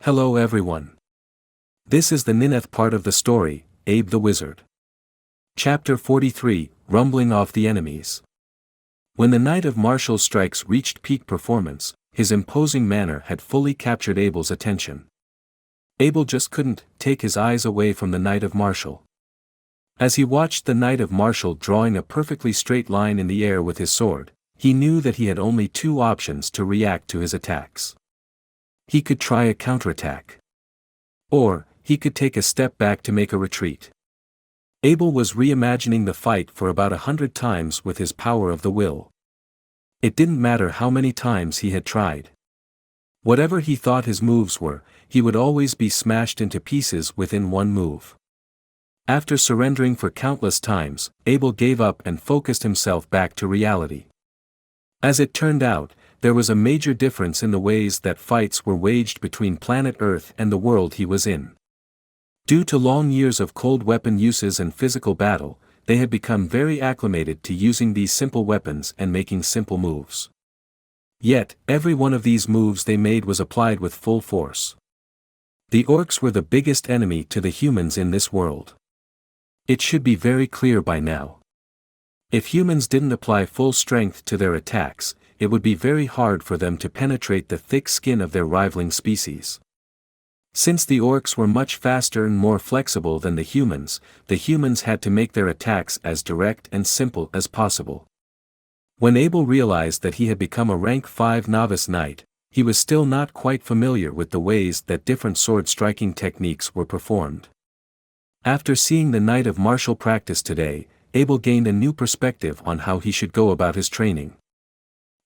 Hello everyone. This is the ninth part of the story, Abe the Wizard. Chapter 43, Rumbling Off the Enemies. When the Knight of Martial Strikes reached peak performance, his imposing manner had fully captured Abel's attention. Abel just couldn't take his eyes away from the Knight of Martial. As he watched the Knight of Martial drawing a perfectly straight line in the air with his sword, he knew that he had only two options to react to his attacks. He could try a counterattack. Or, he could take a step back to make a retreat. Abel was reimagining the fight for about 100 times with his power of the will. It didn't matter how many times he had tried. Whatever he thought his moves were, he would always be smashed into pieces within one move. After surrendering for countless times, Abel gave up and focused himself back to reality. As it turned out, there was a major difference in the ways that fights were waged between planet Earth and the world he was in. Due to long years of cold weapon uses and physical battle, they had become very acclimated to using these simple weapons and making simple moves. Yet, every one of these moves they made was applied with full force. The orcs were the biggest enemy to the humans in this world. It should be very clear by now. If humans didn't apply full strength to their attacks, it would be very hard for them to penetrate the thick skin of their rivaling species. Since the orcs were much faster and more flexible than the humans had to make their attacks as direct and simple as possible. When Abel realized that he had become a rank 5 novice knight, he was still not quite familiar with the ways that different sword striking techniques were performed. After seeing the Knight of Martial practice today, Abel gained a new perspective on how he should go about his training.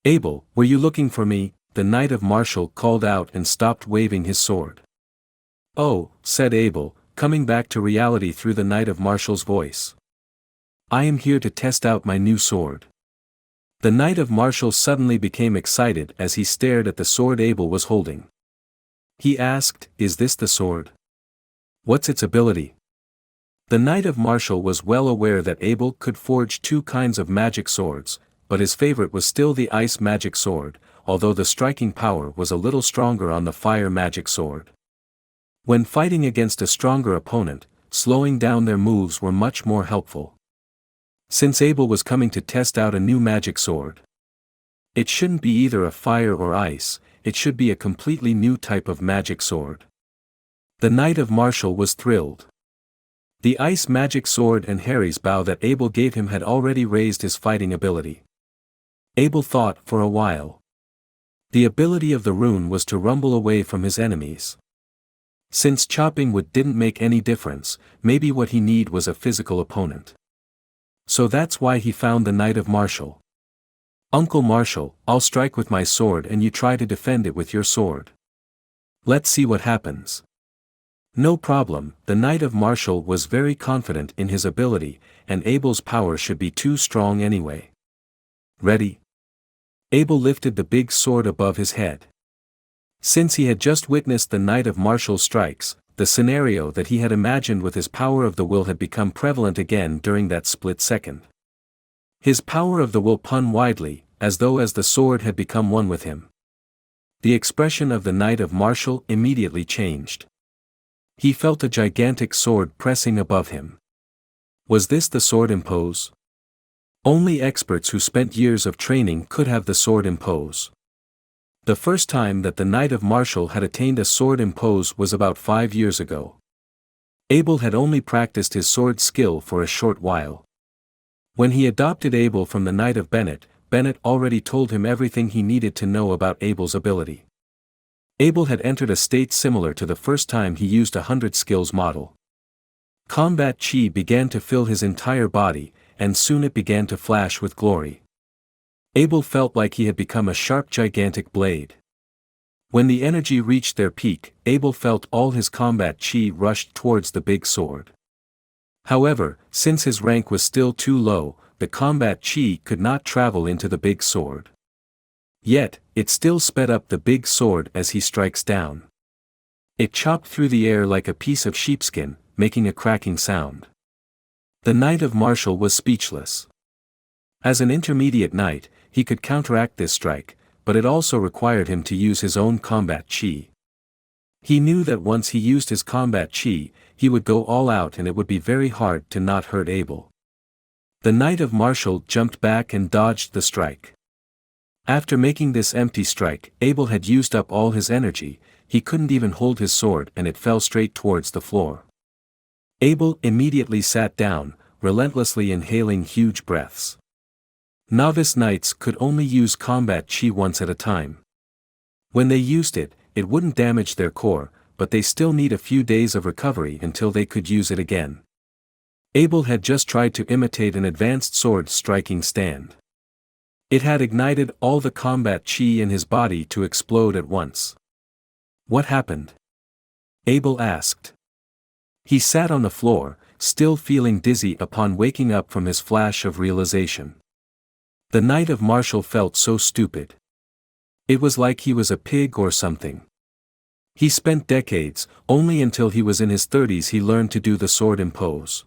"Abel, were you looking for me?" the Knight of Martial called out and stopped waving his sword. "Oh," said Abel, coming back to reality through the Knight of Martial's voice. "I am here to test out my new sword." The Knight of Martial suddenly became excited as he stared at the sword Abel was holding. He asked, "Is this the sword? What's its ability?" The Knight of Martial was well aware that Abel could forge two kinds of magic swords, but his favorite was still the ice magic sword, although the striking power was a little stronger on the fire magic sword. When fighting against a stronger opponent, slowing down their moves were much more helpful. Since Abel was coming to test out a new magic sword, it shouldn't be either a fire or ice, it should be a completely new type of magic sword. The Knight of Martial was thrilled. The ice magic sword and Harry's bow that Abel gave him had already raised his fighting ability. Abel thought for a while. The ability of the rune was to rumble away from his enemies. Since chopping wood didn't make any difference, maybe what he needed was a physical opponent. So that's why he found the Knight of Martial. "Uncle Martial, I'll strike with my sword and you try to defend it with your sword. Let's see what happens." No problem, the Knight of Martial was very confident in his ability, and Abel's power should be too strong anyway. "Ready?" Abel lifted the big sword above his head. Since he had just witnessed the Knight of Martial strikes, the scenario that he had imagined with his power of the will had become prevalent again during that split second. His power of the will spun widely, as though the sword had become one with him. The expression of the Knight of Martial immediately changed. He felt a gigantic sword pressing above him. Was this the sword impose? Only experts who spent years of training could have the sword impose. The first time that the Knight of Martial had attained a sword impose was about 5 years ago. Abel had only practiced his sword skill for a short while. When he adopted Abel from the Knight of Bennett, Bennett already told him everything he needed to know about Abel's ability. Abel had entered a state similar to the first time he used a 100 skills model. Combat chi began to fill his entire body, and soon it began to flash with glory. Abel felt like he had become a sharp gigantic blade. When the energy reached their peak, Abel felt all his combat chi rushed towards the big sword. However, since his rank was still too low, the combat chi could not travel into the big sword. Yet, it still sped up the big sword as he strikes down. It chopped through the air like a piece of sheepskin, making a cracking sound. The Knight of Martial was speechless. As an intermediate knight, he could counteract this strike, but it also required him to use his own combat chi. He knew that once he used his combat chi, he would go all out and it would be very hard to not hurt Abel. The Knight of Martial jumped back and dodged the strike. After making this empty strike, Abel had used up all his energy, he couldn't even hold his sword and it fell straight towards the floor. Abel immediately sat down, relentlessly inhaling huge breaths. Novice knights could only use combat chi once at a time. When they used it, it wouldn't damage their core, but they still need a few days of recovery until they could use it again. Abel had just tried to imitate an advanced sword striking stand. It had ignited all the combat chi in his body to explode at once. What happened? Abel asked. He sat on the floor, still feeling dizzy upon waking up from his flash of realization. The Knight of Martial felt so stupid. It was like he was a pig or something. He spent decades, only until he was in his 30s he learned to do the sword impose.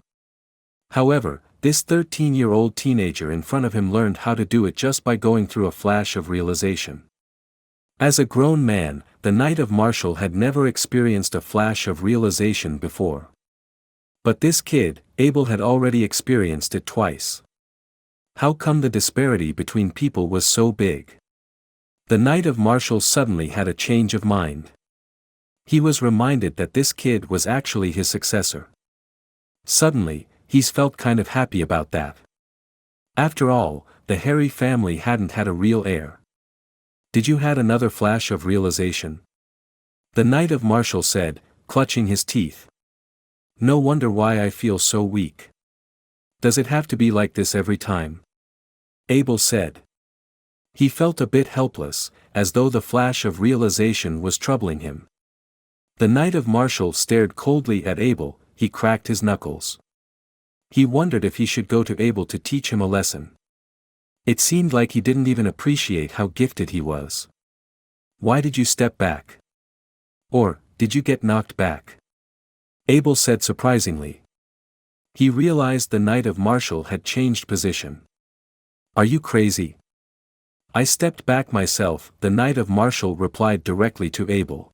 However, this 13-year-old teenager in front of him learned how to do it just by going through a flash of realization. As a grown man, the Knight of Martial had never experienced a flash of realization before. But this kid, Abel, had already experienced it twice. How come the disparity between people was so big? The Knight of Martial suddenly had a change of mind. He was reminded that this kid was actually his successor. Suddenly, he's felt kind of happy about that. After all, the Harry family hadn't had a real heir. Did you had another flash of realization? The Knight of Martial said, clutching his teeth. No wonder why I feel so weak. Does it have to be like this every time? Abel said. He felt a bit helpless, as though the flash of realization was troubling him. The Knight of Martial stared coldly at Abel, he cracked his knuckles. He wondered if he should go to Abel to teach him a lesson. It seemed like he didn't even appreciate how gifted he was. Why did you step back? Or, did you get knocked back? Abel said surprisingly. He realized the Knight of Martial had changed position. Are you crazy? I stepped back myself, the Knight of Martial replied directly to Abel.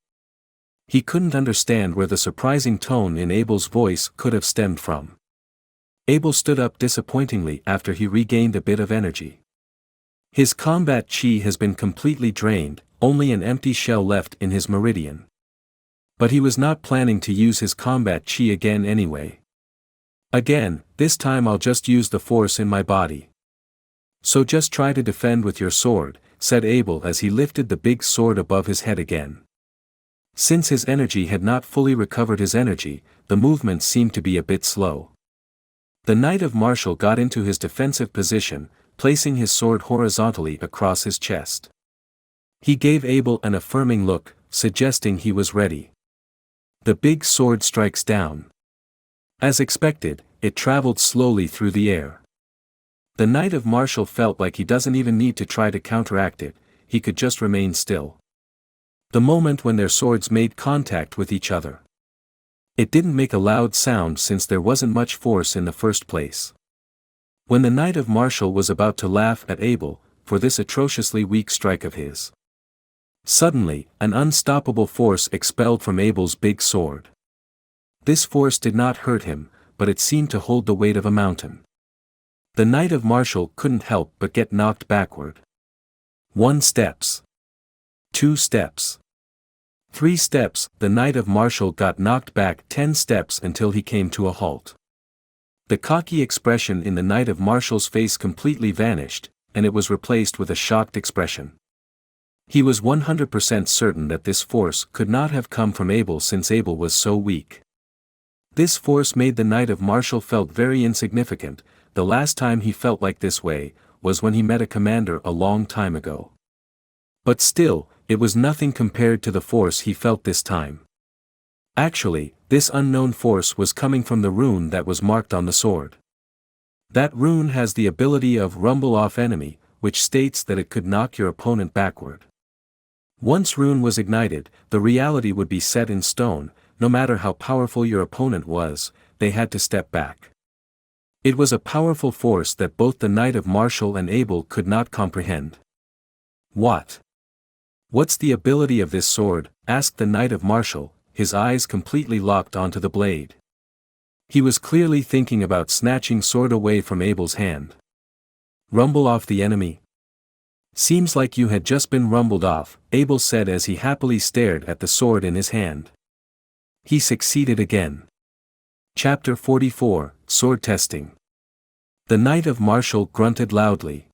He couldn't understand where the surprising tone in Abel's voice could have stemmed from. Abel stood up disappointingly after he regained a bit of energy. His combat chi has been completely drained, only an empty shell left in his meridian. But he was not planning to use his combat chi again anyway. Again, this time I'll just use the force in my body. So just try to defend with your sword, said Abel as he lifted the big sword above his head again. Since his energy had not fully recovered his energy, the movement seemed to be a bit slow. The Knight of Martial got into his defensive position, placing his sword horizontally across his chest. He gave Abel an affirming look, suggesting he was ready. The big sword strikes down. As expected, it traveled slowly through the air. The Knight of Martial felt like he doesn't even need to try to counteract it, he could just remain still. The moment when their swords made contact with each other. It didn't make a loud sound since there wasn't much force in the first place. When the Knight of Martial was about to laugh at Abel, for this atrociously weak strike of his. Suddenly, an unstoppable force expelled from Abel's big sword. This force did not hurt him, but it seemed to hold the weight of a mountain. The Knight of Martial couldn't help but get knocked backward. 1 steps. 2 steps. 3 steps, the Knight of Martial got knocked back 10 steps until he came to a halt. The cocky expression in the Knight of Martial's face completely vanished, and it was replaced with a shocked expression. He was 100% certain that this force could not have come from Abel since Abel was so weak. This force made the Knight of Martial felt very insignificant. The last time he felt like this way, was when he met a commander a long time ago. But still, it was nothing compared to the force he felt this time. Actually, this unknown force was coming from the rune that was marked on the sword. That rune has the ability of rumble off enemy, which states that it could knock your opponent backward. Once rune was ignited, the reality would be set in stone, no matter how powerful your opponent was, they had to step back. It was a powerful force that both the Knight of Martial and Abel could not comprehend. What's the ability of this sword? Asked the Knight of Martial, his eyes completely locked onto the blade. He was clearly thinking about snatching sword away from Abel's hand. Rumble off the enemy. Seems like you had just been rumbled off, Abel said as he happily stared at the sword in his hand. He succeeded again. Chapter 44, Sword Testing. The Knight of Martial grunted loudly.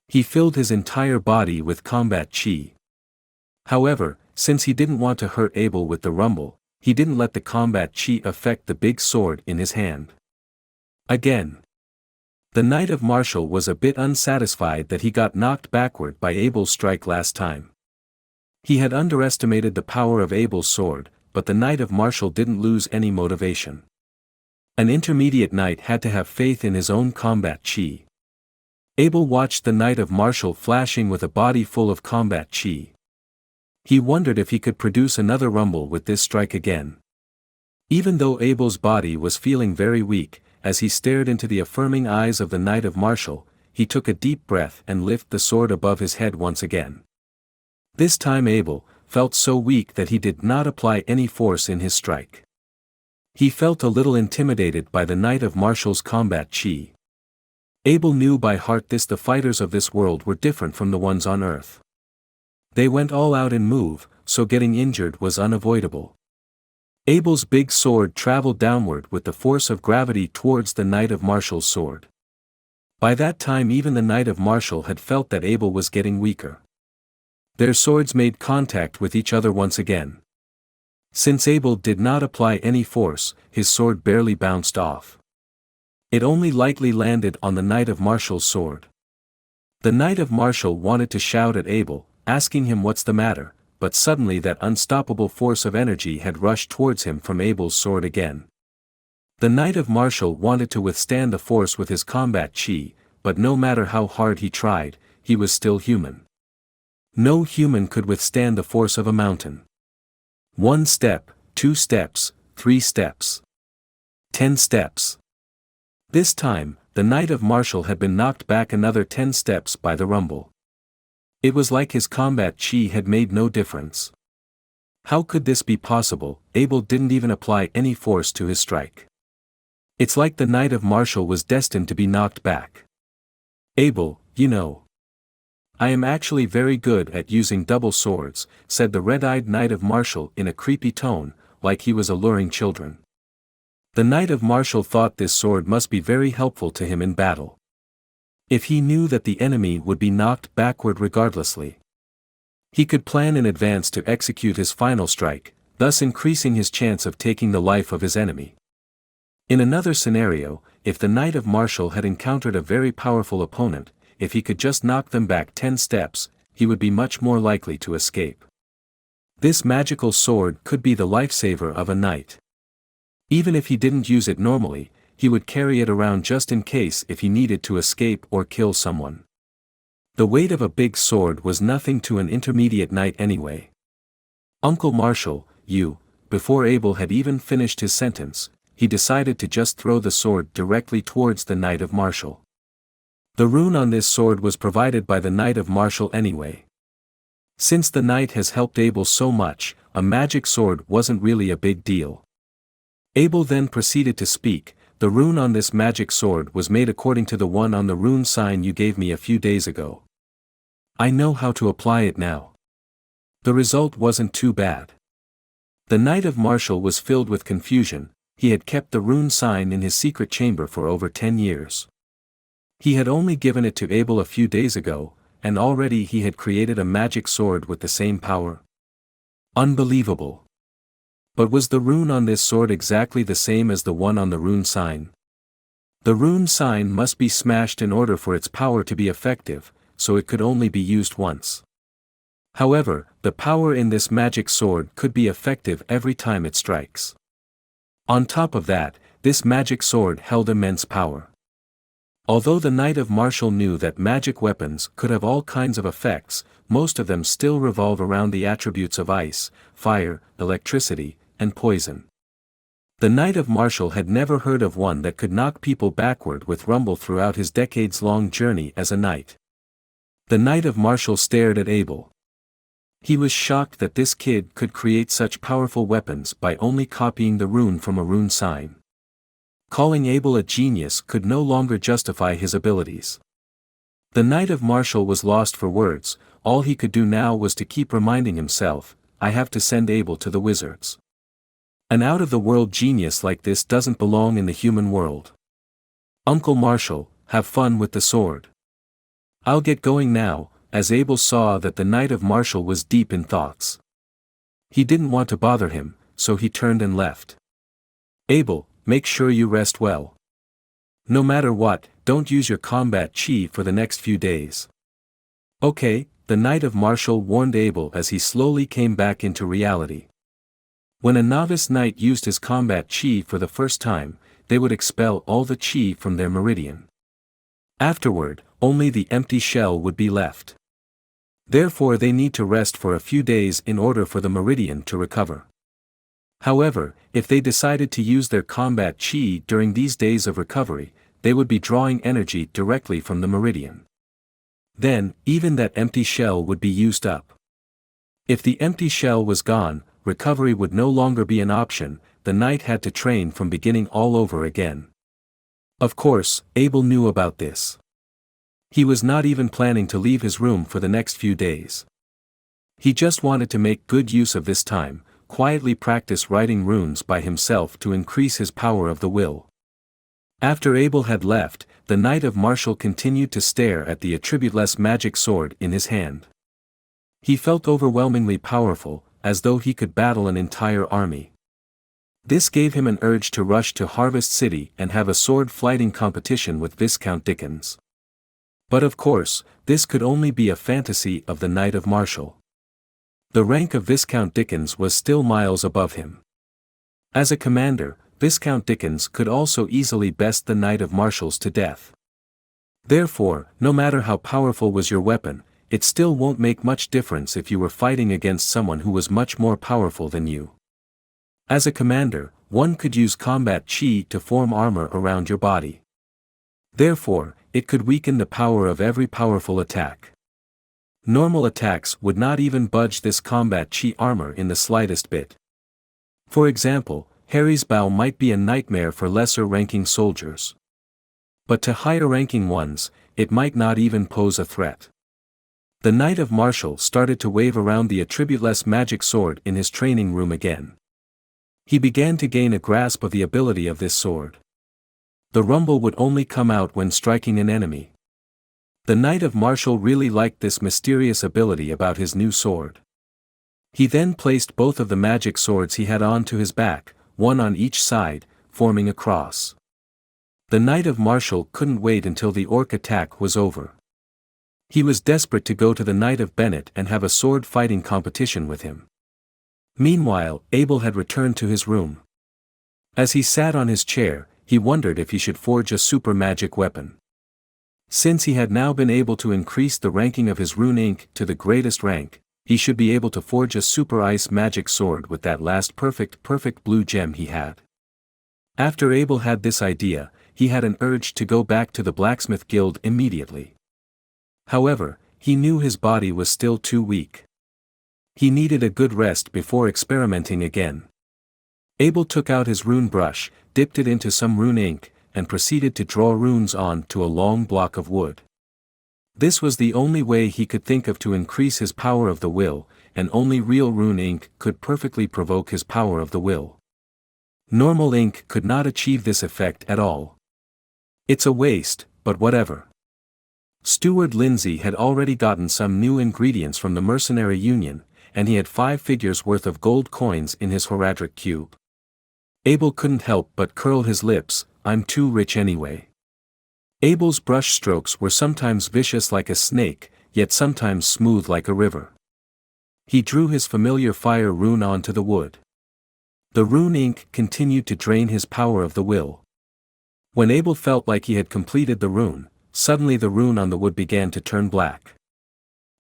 He filled his entire body with combat chi. However, since he didn't want to hurt Abel with the rumble, he didn't let the combat chi affect the big sword in his hand. Again. The Knight of Martial was a bit unsatisfied that he got knocked backward by Abel's strike last time. He had underestimated the power of Abel's sword, but the Knight of Martial didn't lose any motivation. An intermediate knight had to have faith in his own combat chi. Abel watched the Knight of Martial flashing with a body full of combat chi. He wondered if he could produce another rumble with this strike again. Even though Abel's body was feeling very weak, as he stared into the affirming eyes of the Knight of Martial, he took a deep breath and lifted the sword above his head once again. This time Abel felt so weak that he did not apply any force in his strike. He felt a little intimidated by the Knight of Martial's combat chi. Abel knew by heart the fighters of this world were different from the ones on Earth. They went all out in move, so getting injured was unavoidable. Abel's big sword traveled downward with the force of gravity towards the Knight of Martial's sword. By that time even the Knight of Martial had felt that Abel was getting weaker. Their swords made contact with each other once again. Since Abel did not apply any force, his sword barely bounced off. It only lightly landed on the Knight of Martial's sword. The Knight of Martial wanted to shout at Abel, asking him what's the matter, but suddenly that unstoppable force of energy had rushed towards him from Abel's sword again. The Knight of Martial wanted to withstand the force with his combat chi, but no matter how hard he tried, he was still human. No human could withstand the force of a mountain. 1 step, 2 steps, 3 steps. 10 steps. This time, the Knight of Martial had been knocked back another 10 steps by the rumble. It was like his combat chi had made no difference. How could this be possible? Abel didn't even apply any force to his strike. It's like the Knight of Martial was destined to be knocked back. Abel, you know. I am actually very good at using double swords, said the red-eyed Knight of Martial in a creepy tone, like he was alluring children. The Knight of Martial thought this sword must be very helpful to him in battle. If he knew that the enemy would be knocked backward regardlessly, he could plan in advance to execute his final strike, thus increasing his chance of taking the life of his enemy. In another scenario, if the Knight of Martial had encountered a very powerful opponent, if he could just knock them back 10 steps, he would be much more likely to escape. This magical sword could be the lifesaver of a knight. Even if he didn't use it normally, he would carry it around just in case if he needed to escape or kill someone. The weight of a big sword was nothing to an intermediate knight anyway. Uncle Martial, you, before Abel had even finished his sentence, he decided to just throw the sword directly towards the Knight of Martial. The rune on this sword was provided by the Knight of Martial anyway. Since the knight has helped Abel so much, a magic sword wasn't really a big deal. Abel then proceeded to speak. The rune on this magic sword was made according to the one on the rune sign you gave me a few days ago. I know how to apply it now. The result wasn't too bad. The Knight of Martial was filled with confusion. He had kept the rune sign in his secret chamber for over 10 years. He had only given it to Abel a few days ago, and already he had created a magic sword with the same power. Unbelievable. But was the rune on this sword exactly the same as the one on the rune sign? The rune sign must be smashed in order for its power to be effective, so it could only be used once. However, the power in this magic sword could be effective every time it strikes. On top of that, this magic sword held immense power. Although the Knight of Martial knew that magic weapons could have all kinds of effects, most of them still revolve around the attributes of ice, fire, electricity, and poison. The Knight of Martial had never heard of one that could knock people backward with rumble throughout his decades-long journey as a knight. The Knight of Martial stared at Abel. He was shocked that this kid could create such powerful weapons by only copying the rune from a rune sign. Calling Abel a genius could no longer justify his abilities. The Knight of Martial was lost for words. All he could do now was to keep reminding himself, I have to send Abel to the wizards. An out-of-the-world genius like this doesn't belong in the human world. Uncle Marshall, have fun with the sword. I'll get going now, as Abel saw that the Knight of Martial was deep in thoughts. He didn't want to bother him, so he turned and left. Abel, make sure you rest well. No matter what, don't use your combat chi for the next few days. Okay, the Knight of Martial warned Abel as he slowly came back into reality. When a novice knight used his combat chi for the first time, they would expel all the chi from their meridian. Afterward, only the empty shell would be left. Therefore they need to rest for a few days in order for the meridian to recover. However, if they decided to use their combat chi during these days of recovery, they would be drawing energy directly from the meridian. Then, even that empty shell would be used up. If the empty shell was gone, recovery would no longer be an option. The knight had to train from beginning all over again. Of course, Abel knew about this. He was not even planning to leave his room for the next few days. He just wanted to make good use of this time, quietly practice writing runes by himself to increase his power of the will. After Abel had left, the Knight of Martial continued to stare at the attributeless magic sword in his hand. He felt overwhelmingly powerful, as though he could battle an entire army. This gave him an urge to rush to Harvest City and have a sword fighting competition with Viscount Dickens. But of course, this could only be a fantasy of the Knight of Martial. The rank of Viscount Dickens was still miles above him. As a commander, Viscount Dickens could also easily best the Knight of Martials to death. Therefore, no matter how powerful was your weapon, it still won't make much difference if you were fighting against someone who was much more powerful than you. As a commander, one could use combat chi to form armor around your body. Therefore, it could weaken the power of every powerful attack. Normal attacks would not even budge this combat chi armor in the slightest bit. For example, Harry's bow might be a nightmare for lesser-ranking soldiers. But to higher-ranking ones, it might not even pose a threat. The Knight of Martial started to wave around the attributeless magic sword in his training room again. He began to gain a grasp of the ability of this sword. The rumble would only come out when striking an enemy. The Knight of Martial really liked this mysterious ability about his new sword. He then placed both of the magic swords he had onto his back, one on each side, forming a cross. The Knight of Martial couldn't wait until the orc attack was over. He was desperate to go to the Knight of Bennett and have a sword fighting competition with him. Meanwhile, Abel had returned to his room. As he sat on his chair, he wondered if he should forge a super magic weapon. Since he had now been able to increase the ranking of his rune ink to the greatest rank, he should be able to forge a super ice magic sword with that last perfect blue gem he had. After Abel had this idea, he had an urge to go back to the blacksmith guild immediately. However, he knew his body was still too weak. He needed a good rest before experimenting again. Abel took out his rune brush, dipped it into some rune ink, and proceeded to draw runes on to a long block of wood. This was the only way he could think of to increase his power of the will, and only real rune ink could perfectly provoke his power of the will. Normal ink could not achieve this effect at all. It's a waste, but whatever. Steward Lindsay had already gotten some new ingredients from the Mercenary Union, and he had 5 figures worth of gold coins in his Horadric Cube. Abel couldn't help but curl his lips. I'm too rich anyway. Abel's brush strokes were sometimes vicious like a snake, yet sometimes smooth like a river. He drew his familiar fire rune onto the wood. The rune ink continued to drain his power of the will. When Abel felt like he had completed the rune, suddenly the rune on the wood began to turn black.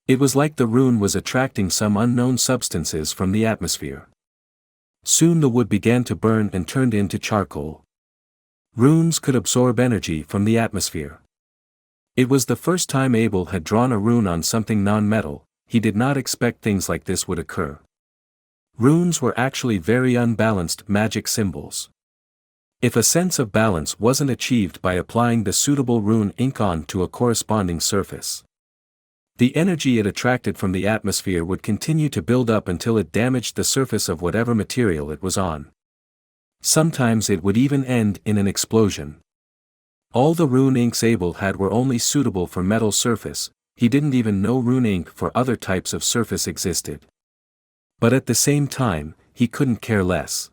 It was like the rune was attracting some unknown substances from the atmosphere. Soon the wood began to burn and turned into charcoal. Runes could absorb energy from the atmosphere. It was the first time Abel had drawn a rune on something non-metal, he did not expect things like this would occur. Runes were actually very unbalanced magic symbols. If a sense of balance wasn't achieved by applying the suitable rune ink onto a corresponding surface, the energy it attracted from the atmosphere would continue to build up until it damaged the surface of whatever material it was on. Sometimes it would even end in an explosion. All the rune inks Abel had were only suitable for metal surface, he didn't even know rune ink for other types of surface existed. But at the same time, he couldn't care less.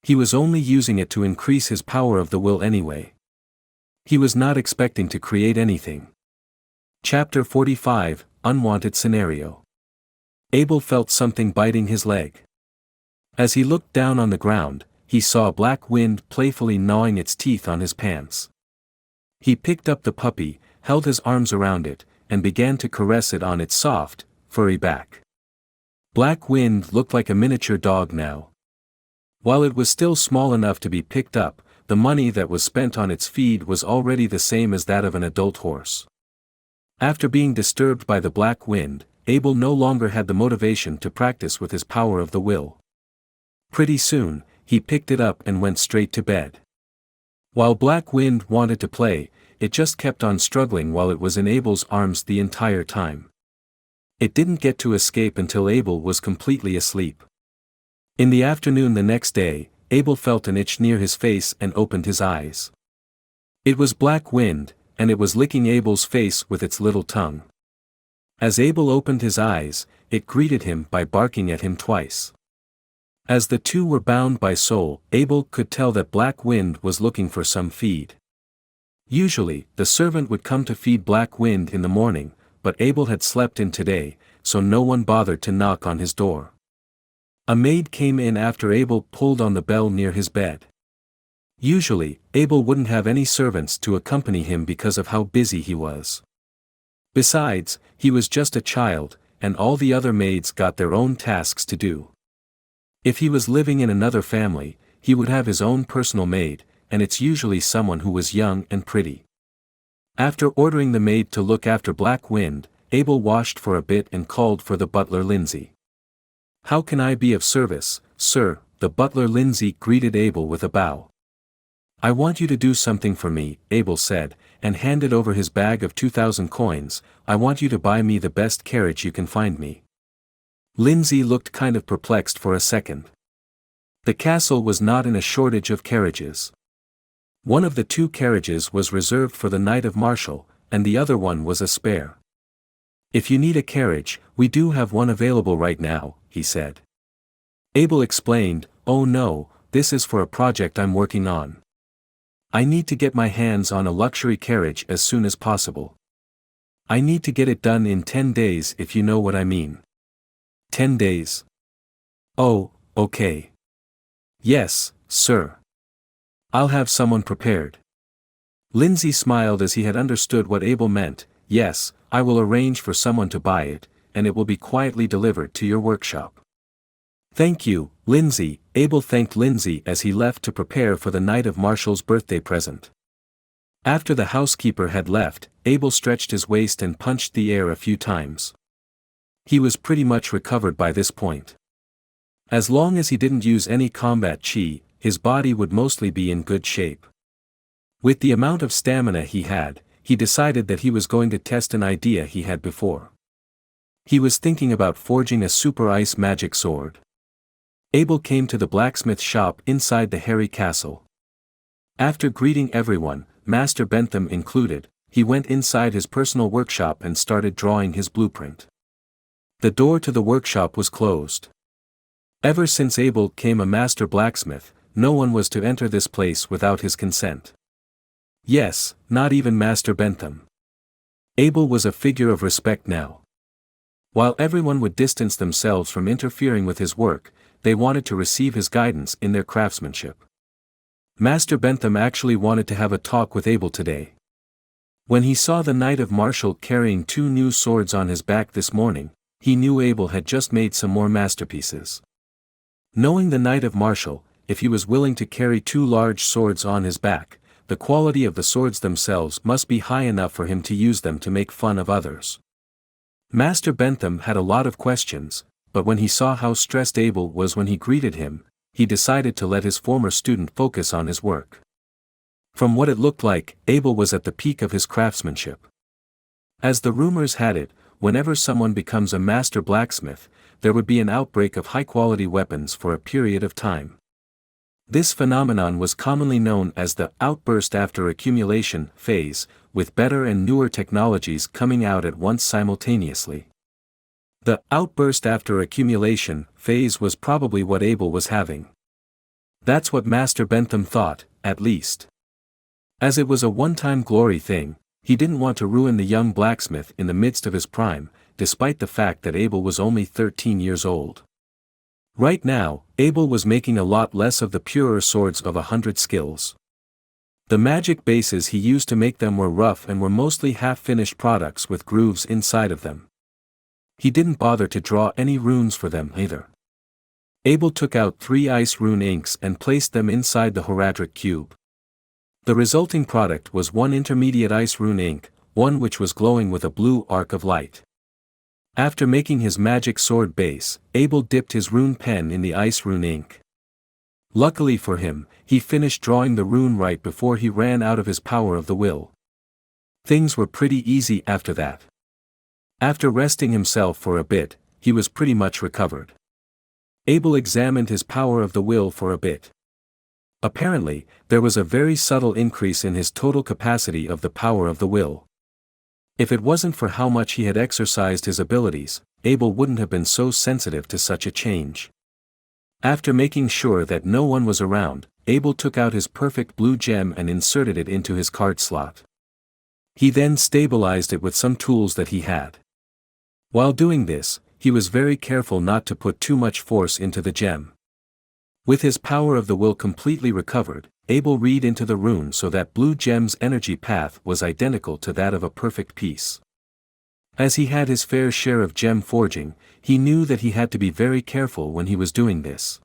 He was only using it to increase his power of the will anyway. He was not expecting to create anything. Chapter 45, Unwanted Scenario. Abel felt something biting his leg. As he looked down on the ground, he saw a black wind playfully gnawing its teeth on his pants. He picked up the puppy, held his arms around it, and began to caress it on its soft, furry back. Black Wind looked like a miniature dog now. While it was still small enough to be picked up, the money that was spent on its feed was already the same as that of an adult horse. After being disturbed by the Black Wind, Abel no longer had the motivation to practice with his power of the will. Pretty soon, he picked it up and went straight to bed. While Black Wind wanted to play, it just kept on struggling while it was in Abel's arms the entire time. It didn't get to escape until Abel was completely asleep. In the afternoon the next day, Abel felt an itch near his face and opened his eyes. It was Black Wind, and it was licking Abel's face with its little tongue. As Abel opened his eyes, it greeted him by barking at him twice. As the two were bound by soul, Abel could tell that Black Wind was looking for some feed. Usually, the servant would come to feed Black Wind in the morning, but Abel had slept in today, so no one bothered to knock on his door. A maid came in after Abel pulled on the bell near his bed. Usually, Abel wouldn't have any servants to accompany him because of how busy he was. Besides, he was just a child, and all the other maids got their own tasks to do. If he was living in another family, he would have his own personal maid, and it's usually someone who was young and pretty. After ordering the maid to look after Black Wind, Abel washed for a bit and called for the butler Lindsay. "How can I be of service, sir?" The butler Lindsay greeted Abel with a bow. "I want you to do something for me," Abel said, and handed over his bag of 2,000 coins. "I want you to buy me the best carriage you can find me." Lindsay looked kind of perplexed for a second. The castle was not in a shortage of carriages. One of the two carriages was reserved for the Knight of Martial, and the other one was a spare. "If you need a carriage, we do have one available right now," he said. Abel explained, "Oh no, this is for a project I'm working on. I need to get my hands on a luxury carriage as soon as possible. I need to get it done in 10 days if you know what I mean." 10 days? Oh, okay. Yes, sir. I'll have someone prepared. Lindsay smiled as he had understood what Abel meant. "Yes, I will arrange for someone to buy it, and it will be quietly delivered to your workshop." "Thank you, Lindsay." Abel thanked Lindsay as he left to prepare for the Knight of Martial's birthday present. After the housekeeper had left, Abel stretched his waist and punched the air a few times. He was pretty much recovered by this point. As long as he didn't use any combat chi, his body would mostly be in good shape. With the amount of stamina he had, he decided that he was going to test an idea he had before. He was thinking about forging a super ice magic sword. Abel came to the blacksmith shop inside the hairy castle. After greeting everyone, Master Bentham included, he went inside his personal workshop and started drawing his blueprint. The door to the workshop was closed. Ever since Abel became a master blacksmith, no one was to enter this place without his consent. Yes, not even Master Bentham. Abel was a figure of respect now. While everyone would distance themselves from interfering with his work, they wanted to receive his guidance in their craftsmanship. Master Bentham actually wanted to have a talk with Abel today. When he saw the Knight of Martial carrying 2 new swords on his back this morning, he knew Abel had just made some more masterpieces. Knowing the Knight of Martial, if he was willing to carry 2 large swords on his back, the quality of the swords themselves must be high enough for him to use them to make fun of others. Master Bentham had a lot of questions, but when he saw how stressed Abel was when he greeted him, he decided to let his former student focus on his work. From what it looked like, Abel was at the peak of his craftsmanship. As the rumors had it, whenever someone becomes a master blacksmith, there would be an outbreak of high-quality weapons for a period of time. This phenomenon was commonly known as the outburst after accumulation phase, with better and newer technologies coming out at once simultaneously. The outburst after accumulation phase was probably what Abel was having. That's what Master Bentham thought, at least. As it was a one-time glory thing, he didn't want to ruin the young blacksmith in the midst of his prime, despite the fact that Abel was only 13 years old. Right now, Abel was making a lot less of the purer swords of 100 skills. The magic bases he used to make them were rough and were mostly half-finished products with grooves inside of them. He didn't bother to draw any runes for them either. Abel took out 3 ice rune inks and placed them inside the Horadric Cube. The resulting product was 1 intermediate ice rune ink, one which was glowing with a blue arc of light. After making his magic sword base, Abel dipped his rune pen in the ice rune ink. Luckily for him, he finished drawing the rune right before he ran out of his power of the will. Things were pretty easy after that. After resting himself for a bit, he was pretty much recovered. Abel examined his power of the will for a bit. Apparently, there was a very subtle increase in his total capacity of the power of the will. If it wasn't for how much he had exercised his abilities, Abel wouldn't have been so sensitive to such a change. After making sure that no one was around, Abel took out his perfect blue gem and inserted it into his card slot. He then stabilized it with some tools that he had. While doing this, he was very careful not to put too much force into the gem. With his power of the will completely recovered, Abel read into the rune so that blue gem's energy path was identical to that of a perfect piece. As he had his fair share of gem forging, he knew that he had to be very careful when he was doing this.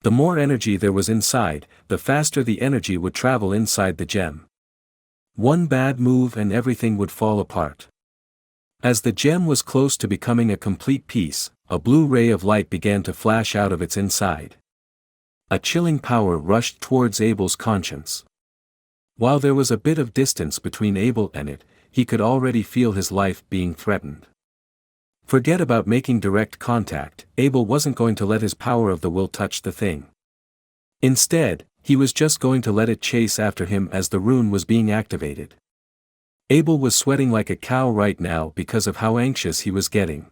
The more energy there was inside, the faster the energy would travel inside the gem. One bad move and everything would fall apart. As the gem was close to becoming a complete piece, a blue ray of light began to flash out of its inside. A chilling power rushed towards Abel's conscience. While there was a bit of distance between Abel and it, he could already feel his life being threatened. Forget about making direct contact, Abel wasn't going to let his power of the will touch the thing. Instead, he was just going to let it chase after him as the rune was being activated. Abel was sweating like a cow right now because of how anxious he was getting.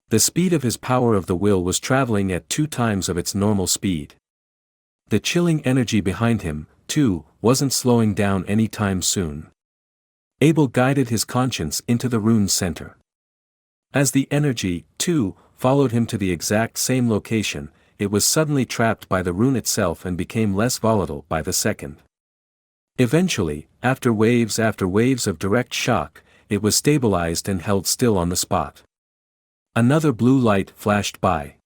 The speed of his power of the will was traveling at 2 times of its normal speed. The chilling energy behind him, too, wasn't slowing down any time soon. Abel guided his conscience into the rune's center. As the energy, too, followed him to the exact same location, it was suddenly trapped by the rune itself and became less volatile by the second. Eventually, after waves of direct shock, it was stabilized and held still on the spot. Another blue light flashed by.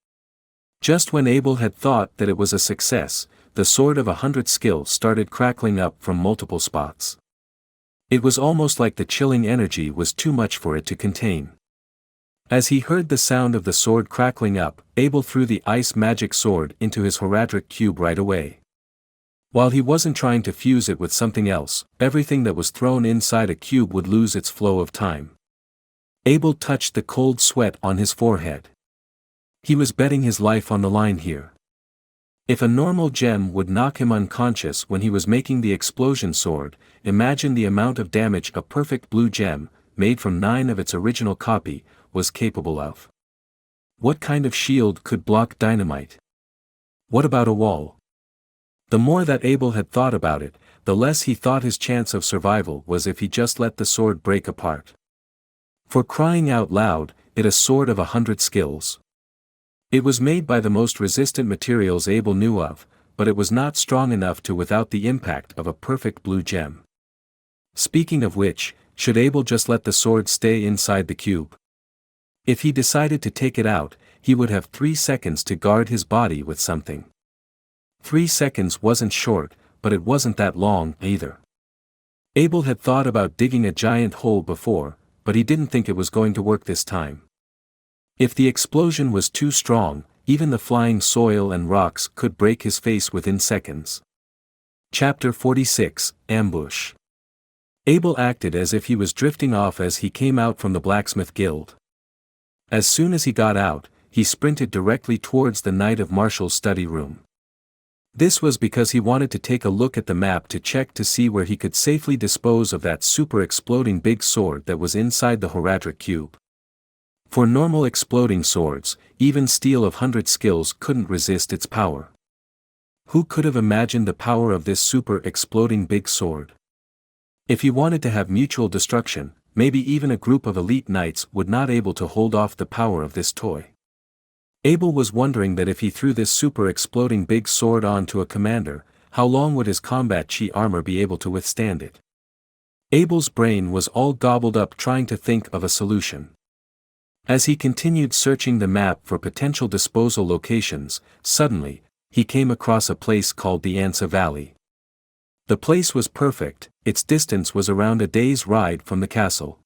Just when Abel had thought that it was a success, the sword of 100 skill started crackling up from multiple spots. It was almost like the chilling energy was too much for it to contain. As he heard the sound of the sword crackling up, Abel threw the ice magic sword into his Horadric Cube right away. While he wasn't trying to fuse it with something else, everything that was thrown inside a cube would lose its flow of time. Abel touched the cold sweat on his forehead. He was betting his life on the line here. If a normal gem would knock him unconscious when he was making the explosion sword, imagine the amount of damage a perfect blue gem, made from 9 of its original copy, was capable of. What kind of shield could block dynamite? What about a wall? The more that Abel had thought about it, the less he thought his chance of survival was if he just let the sword break apart. For crying out loud, it a sword of 100 skills. It was made by the most resistant materials Abel knew of, but it was not strong enough to without the impact of a perfect blue gem. Speaking of which, should Abel just let the sword stay inside the cube? If he decided to take it out, he would have 3 seconds to guard his body with something. 3 seconds wasn't short, but it wasn't that long either. Abel had thought about digging a giant hole before, but he didn't think it was going to work this time. If the explosion was too strong, even the flying soil and rocks could break his face within seconds. Chapter 46, Ambush. Abel acted as if he was drifting off as he came out from the blacksmith guild. As soon as he got out, he sprinted directly towards the Knight of Martial's study room. This was because he wanted to take a look at the map to check to see where he could safely dispose of that super exploding big sword that was inside the Horadric Cube. For normal exploding swords, even steel of 100 skills couldn't resist its power. Who could have imagined the power of this super exploding big sword? If he wanted to have mutual destruction, maybe even a group of elite knights would not able to hold off the power of this toy. Abel was wondering that if he threw this super exploding big sword onto a commander, how long would his combat chi armor be able to withstand it? Abel's brain was all gobbled up trying to think of a solution. As he continued searching the map for potential disposal locations, suddenly, he came across a place called the Ansa Valley. The place was perfect, its distance was around a day's ride from the castle.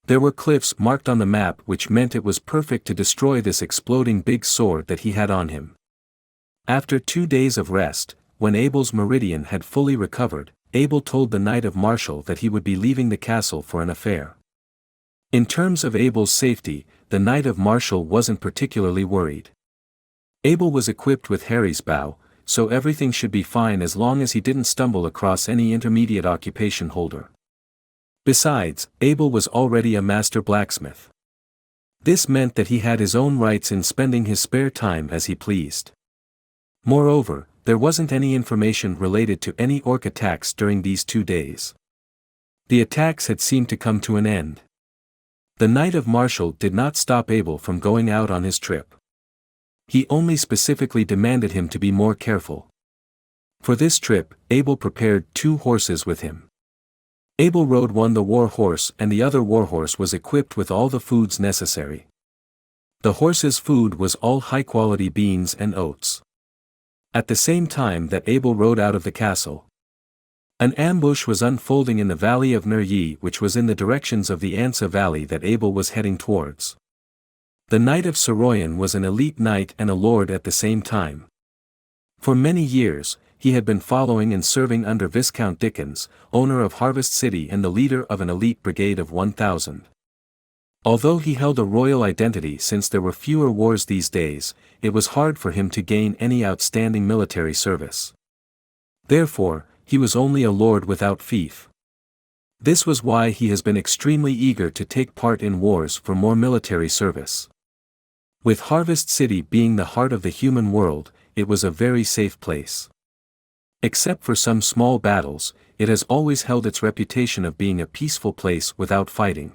There were cliffs marked on the map which meant it was perfect to destroy this exploding big sword that he had on him. After 2 days of rest, when Abel's meridian had fully recovered, Abel told the Knight of Martial that he would be leaving the castle for an affair. In terms of Abel's safety, the Knight of Martial wasn't particularly worried. Abel was equipped with Harry's bow, so everything should be fine as long as he didn't stumble across any intermediate occupation holder. Besides, Abel was already a master blacksmith. This meant that he had his own rights in spending his spare time as he pleased. Moreover, there wasn't any information related to any orc attacks during these 2 days. The attacks had seemed to come to an end. The Knight of Martial did not stop Abel from going out on his trip. He only specifically demanded him to be more careful. For this trip, Abel prepared 2 horses with him. Abel rode one, the war horse, and the other war horse was equipped with all the foods necessary. The horse's food was all high-quality beans and oats. At the same time that Abel rode out of the castle, an ambush was unfolding in the valley of Neryi, which was in the directions of the Ansa Valley that Abel was heading towards. The Knight of Soroyan was an elite knight and a lord at the same time. For many years, he had been following and serving under Viscount Dickens, owner of Harvest City and the leader of an elite brigade of 1,000. Although he held a royal identity since there were fewer wars these days, it was hard for him to gain any outstanding military service. Therefore, he was only a lord without fief. This was why he has been extremely eager to take part in wars for more military service. With Harvest City being the heart of the human world, it was a very safe place. Except for some small battles, it has always held its reputation of being a peaceful place without fighting.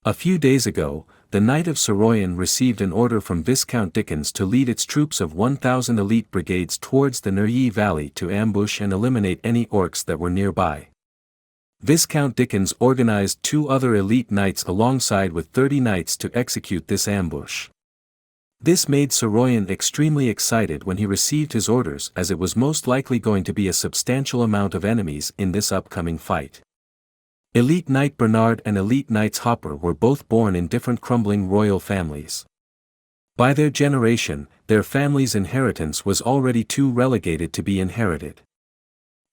A few days ago, the Knight of Soroyan received an order from Viscount Dickens to lead its troops of 1,000 elite brigades towards the Neryi Valley to ambush and eliminate any orcs that were nearby. Viscount Dickens organized 2 other elite knights alongside with 30 knights to execute this ambush. This made Soroyan extremely excited when he received his orders, as it was most likely going to be a substantial amount of enemies in this upcoming fight. Elite Knight Bernard and Elite Knights Hopper were both born in different crumbling royal families. By their generation, their family's inheritance was already too relegated to be inherited.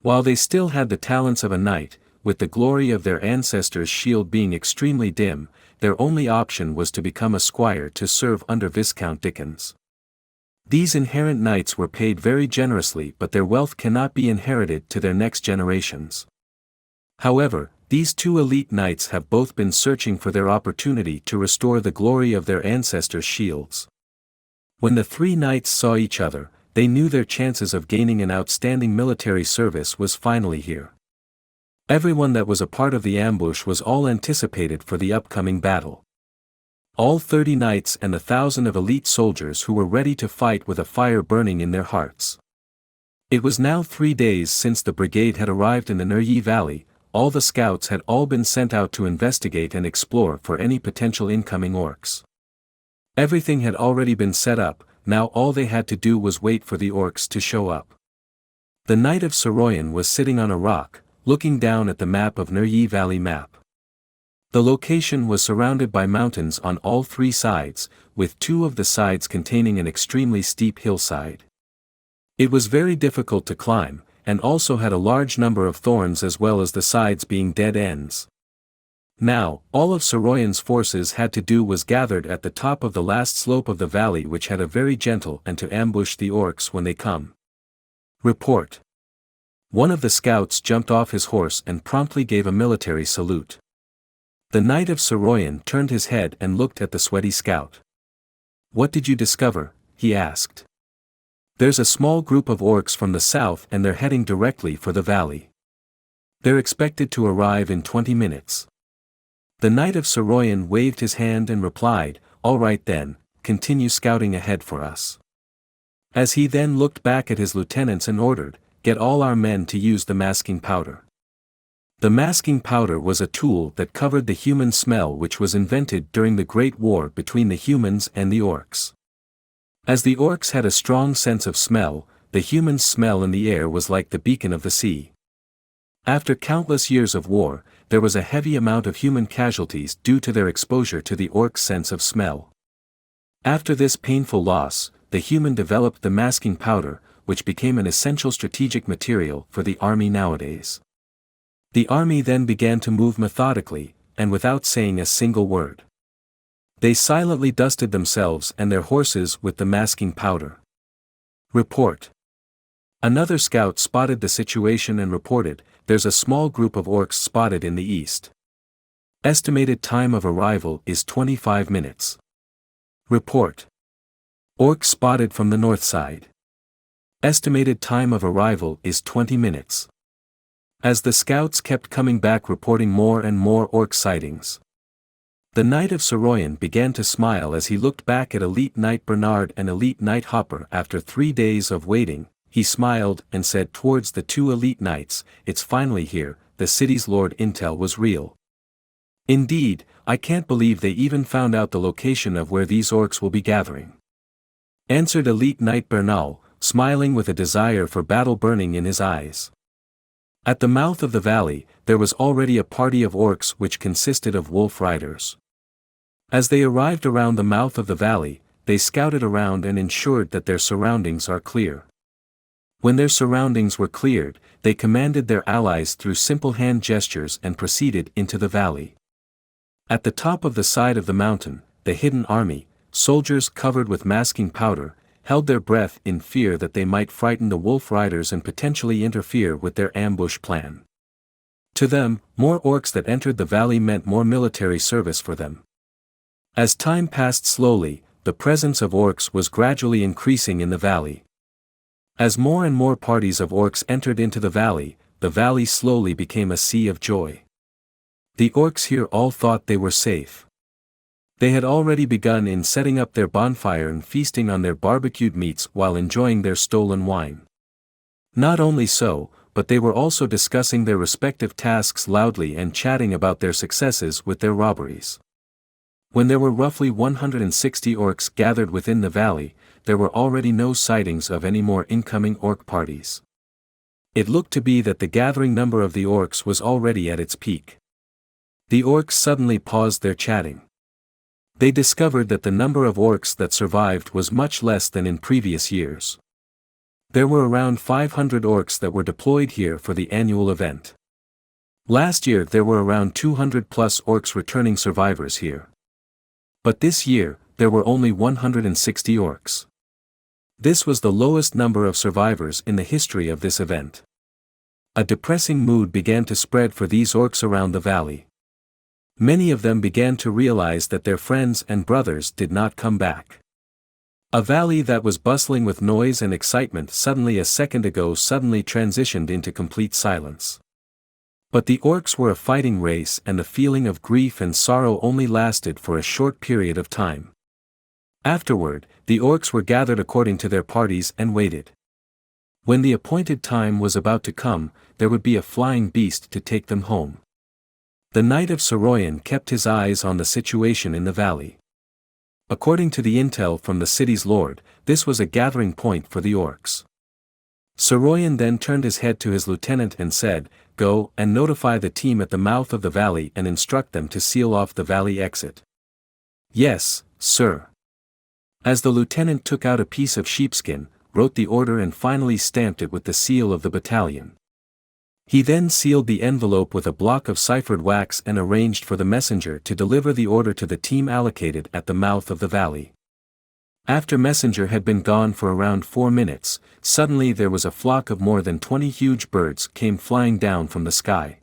While they still had the talents of a knight, with the glory of their ancestors' shield being extremely dim, their only option was to become a squire to serve under Viscount Dickens. These inherent knights were paid very generously, but their wealth cannot be inherited to their next generations. However, these 2 elite knights have both been searching for their opportunity to restore the glory of their ancestors' shields. When the 3 knights saw each other, they knew their chances of gaining an outstanding military service was finally here. Everyone that was a part of the ambush was all anticipated for the upcoming battle. All 30 knights and 1,000 of elite soldiers who were ready to fight with a fire burning in their hearts. It was now 3 days since the brigade had arrived in the Neryi Valley. All the scouts had all been sent out to investigate and explore for any potential incoming orcs. Everything had already been set up, now all they had to do was wait for the orcs to show up. The Knight of Soroyan was sitting on a rock, looking down at the map of Neryi Valley map. The location was surrounded by mountains on all three sides, with two of the sides containing an extremely steep hillside. It was very difficult to climb, and also had a large number of thorns as well as the sides being dead ends. Now, all of Soroyan's forces had to do was gathered at the top of the last slope of the valley, which had a very gentle and to ambush the orcs when they come. Report. One of the scouts jumped off his horse and promptly gave a military salute. The knight of Soroyan turned his head and looked at the sweaty scout. "What did you discover?" he asked. "There's a small group of orcs from the south and they're heading directly for the valley. They're expected to arrive in 20 minutes. The knight of Soroyan waved his hand and replied, "All right then, continue scouting ahead for us." As he then looked back at his lieutenants and ordered, "Get all our men to use the masking powder." The masking powder was a tool that covered the human smell, which was invented during the Great War between the humans and the orcs. As the orcs had a strong sense of smell, the humans' smell in the air was like the beacon of the sea. After countless years of war, there was a heavy amount of human casualties due to their exposure to the orcs' sense of smell. After this painful loss, the human developed the masking powder, which became an essential strategic material for the army nowadays. The army then began to move methodically, and without saying a single word. They silently dusted themselves and their horses with the masking powder. Report. Another scout spotted the situation and reported, "There's a small group of orcs spotted in the east. Estimated time of arrival is 25 minutes. Report. Orcs spotted from the north side. Estimated time of arrival is 20 minutes. As the scouts kept coming back reporting more and more orc sightings. The knight of Soroyan began to smile as he looked back at Elite Knight Bernard and Elite Knight Hopper. After 3 days of waiting, he smiled and said towards the two elite knights, "It's finally here, the city's Lord Intel was real. Indeed, I can't believe they even found out the location of where these orcs will be gathering," answered Elite Knight Bernal, smiling with a desire for battle burning in his eyes. At the mouth of the valley, there was already a party of orcs which consisted of wolf riders. As they arrived around the mouth of the valley, they scouted around and ensured that their surroundings are clear. When their surroundings were cleared, they commanded their allies through simple hand gestures and proceeded into the valley. At the top of the side of the mountain, the hidden army, soldiers covered with masking powder, held their breath in fear that they might frighten the wolf riders and potentially interfere with their ambush plan. To them, more orcs that entered the valley meant more military service for them. As time passed slowly, the presence of orcs was gradually increasing in the valley. As more and more parties of orcs entered into the valley slowly became a sea of joy. The orcs here all thought they were safe. They had already begun in setting up their bonfire and feasting on their barbecued meats while enjoying their stolen wine. Not only so, but they were also discussing their respective tasks loudly and chatting about their successes with their robberies. When there were roughly 160 orcs gathered within the valley, there were already no sightings of any more incoming orc parties. It looked to be that the gathering number of the orcs was already at its peak. The orcs suddenly paused their chatting. They discovered that the number of orcs that survived was much less than in previous years. There were around 500 orcs that were deployed here for the annual event. Last year there were around 200 plus orcs returning survivors here. But this year, there were only 160 orcs. This was the lowest number of survivors in the history of this event. A depressing mood began to spread for these orcs around the valley. Many of them began to realize that their friends and brothers did not come back. A valley that was bustling with noise and excitement suddenly a second ago suddenly transitioned into complete silence. But the orcs were a fighting race and the feeling of grief and sorrow only lasted for a short period of time. Afterward, the orcs were gathered according to their parties and waited. When the appointed time was about to come, there would be a flying beast to take them home. The knight of Soroyan kept his eyes on the situation in the valley. According to the intel from the city's lord, this was a gathering point for the orcs. Soroyan then turned his head to his lieutenant and said, "Go and notify the team at the mouth of the valley and instruct them to seal off the valley exit." "Yes, sir." As the lieutenant took out a piece of sheepskin, wrote the order and finally stamped it with the seal of the battalion. He then sealed the envelope with a block of ciphered wax and arranged for the messenger to deliver the order to the team allocated at the mouth of the valley. After messenger had been gone for around 4 minutes, suddenly there was a flock of more than 20 huge birds came flying down from the sky.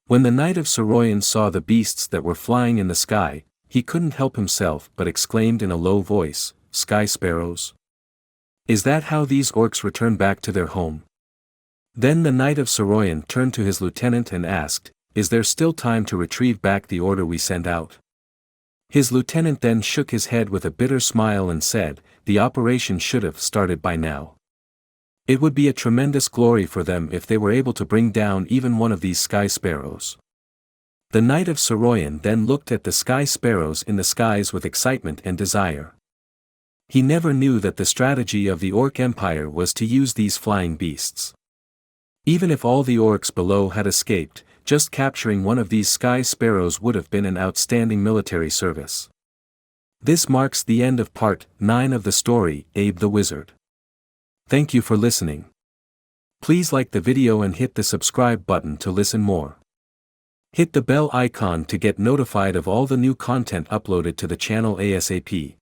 When the knight of Soroyan saw the beasts that were flying in the sky, he couldn't help himself but exclaimed in a low voice, "Sky sparrows? Is that how these orcs return back to their home?" Then the knight of Soroyan turned to his lieutenant and asked, "Is there still time to retrieve back the order we sent out?" His lieutenant then shook his head with a bitter smile and said, "The operation should have started by now. It would be a tremendous glory for them if they were able to bring down even one of these sky sparrows." The knight of Soroyan then looked at the sky sparrows in the skies with excitement and desire. He never knew that the strategy of the Orc Empire was to use these flying beasts. Even if all the orcs below had escaped, just capturing one of these sky sparrows would have been an outstanding military service. This marks the end of part 9 of the story, Abe the Wizard. Thank you for listening. Please like the video and hit the subscribe button to listen more. Hit the bell icon to get notified of all the new content uploaded to the channel ASAP.